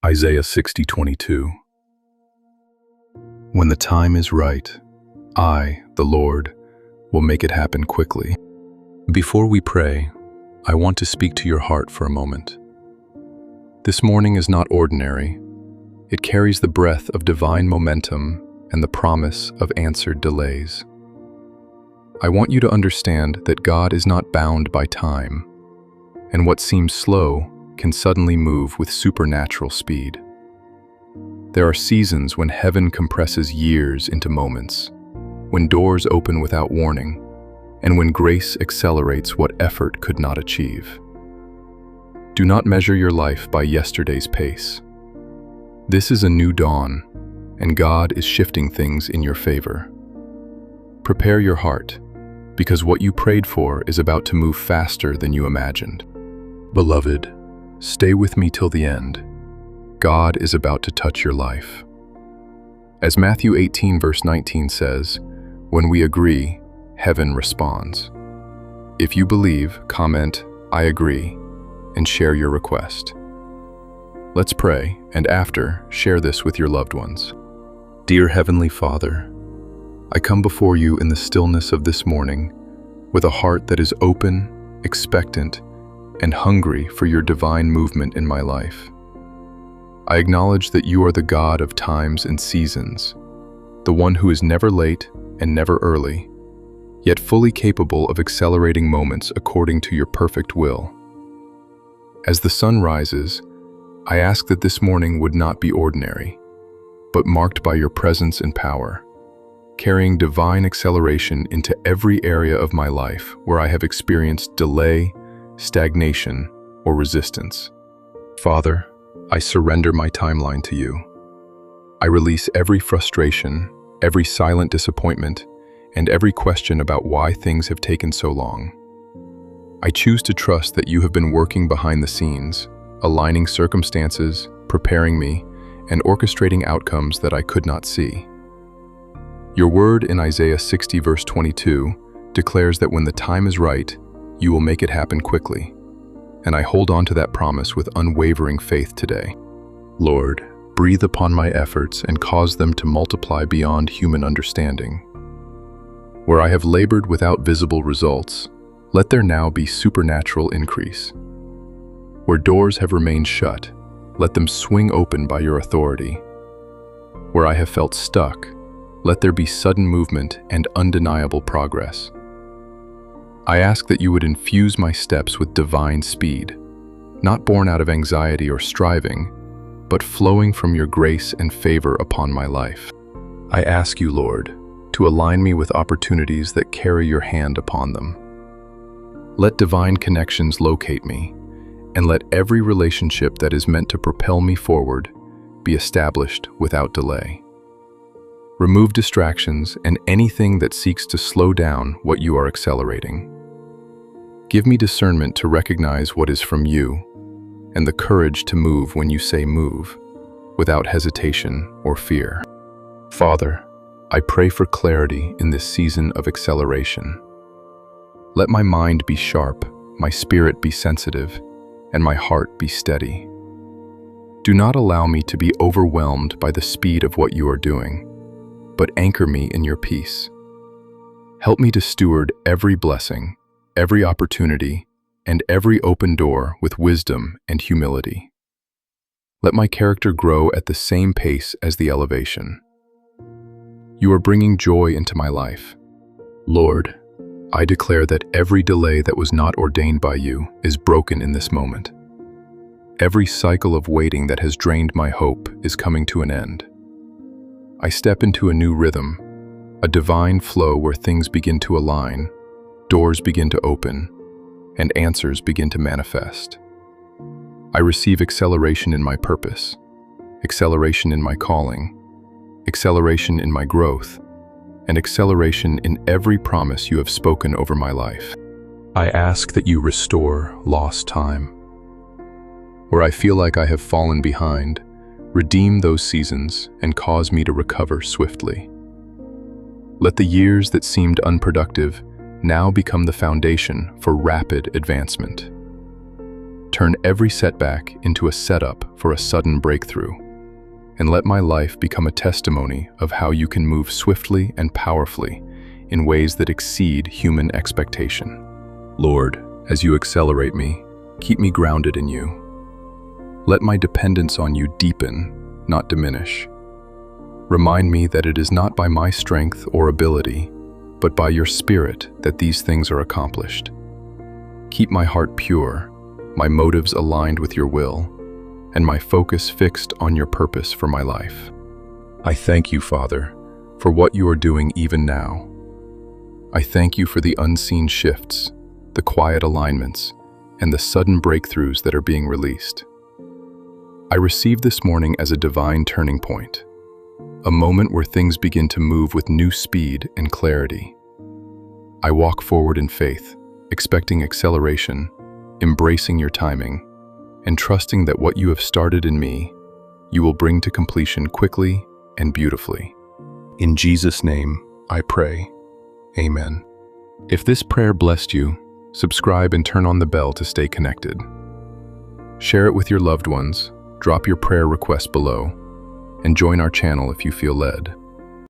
Isaiah 60:22. When the time is right, I, the Lord, will make it happen quickly. Before we pray, I want to speak to your heart for a moment. This morning is not ordinary. It carries the breath of divine momentum and the promise of answered delays. I want you to understand that God is not bound by time, and what seems slow can suddenly move with supernatural speed. There are seasons when heaven compresses years into moments, when doors open without warning, and when grace accelerates what effort could not achieve. Do not measure your life by yesterday's pace. This is a new dawn, and God is shifting things in your favor. Prepare your heart, because what you prayed for is about to move faster than you imagined. Beloved, stay with me till the end. God is about to touch your life. As Matthew 18 verse 19 says, when we agree, heaven responds. If you believe, comment, I agree, and share your request. Let's pray, and after, share this with your loved ones. Dear Heavenly Father, I come before you in the stillness of this morning with a heart that is open, expectant, and hungry for your divine movement in my life. I acknowledge that you are the God of times and seasons, the one who is never late and never early, yet fully capable of accelerating moments according to your perfect will. As the sun rises, I ask that this morning would not be ordinary, but marked by your presence and power, carrying divine acceleration into every area of my life where I have experienced delay, stagnation, or resistance. Father, I surrender my timeline to you. I release every frustration, every silent disappointment, and every question about why things have taken so long. I choose to trust that you have been working behind the scenes, aligning circumstances, preparing me, and orchestrating outcomes that I could not see. Your word in Isaiah 60 verse 22 declares that when the time is right, you will make it happen quickly, and I hold on to that promise with unwavering faith today. Lord, breathe upon my efforts and cause them to multiply beyond human understanding. Where I have labored without visible results, let there now be supernatural increase. Where doors have remained shut, let them swing open by your authority. Where I have felt stuck, let there be sudden movement and undeniable progress. I ask that you would infuse my steps with divine speed, not born out of anxiety or striving, but flowing from your grace and favor upon my life. I ask you, Lord, to align me with opportunities that carry your hand upon them. Let divine connections locate me, and let every relationship that is meant to propel me forward be established without delay. Remove distractions and anything that seeks to slow down what you are accelerating. Give me discernment to recognize what is from you, and the courage to move when you say move, without hesitation or fear. Father, I pray for clarity in this season of acceleration. Let my mind be sharp, my spirit be sensitive, and my heart be steady. Do not allow me to be overwhelmed by the speed of what you are doing, but anchor me in your peace. Help me to steward every blessing, every opportunity, and every open door with wisdom and humility. Let my character grow at the same pace as the elevation. You are bringing joy into my life. Lord, I declare that every delay that was not ordained by you is broken in this moment. Every cycle of waiting that has drained my hope is coming to an end. I step into a new rhythm, a divine flow where things begin to align, doors begin to open, and answers begin to manifest. I receive acceleration in my purpose, acceleration in my calling, acceleration in my growth, and acceleration in every promise you have spoken over my life. I ask that you restore lost time. Where I feel like I have fallen behind, redeem those seasons and cause me to recover swiftly. Let the years that seemed unproductive now become the foundation for rapid advancement. Turn every setback into a setup for a sudden breakthrough, and let my life become a testimony of how you can move swiftly and powerfully in ways that exceed human expectation. Lord, as you accelerate me, keep me grounded in you. Let my dependence on you deepen, not diminish. Remind me that it is not by my strength or ability, but by your Spirit that these things are accomplished. Keep my heart pure, my motives aligned with your will, and my focus fixed on your purpose for my life. I thank you, Father, for what you are doing even now. I thank you for the unseen shifts, the quiet alignments, and the sudden breakthroughs that are being released. I receive this morning as a divine turning point, a moment where things begin to move with new speed and clarity. I walk forward in faith, expecting acceleration, embracing your timing, and trusting that what you have started in me, you will bring to completion quickly and beautifully. In Jesus' name, I pray. Amen. If this prayer blessed you, subscribe and turn on the bell to stay connected. Share it with your loved ones, drop your prayer request below, and join our channel if you feel led.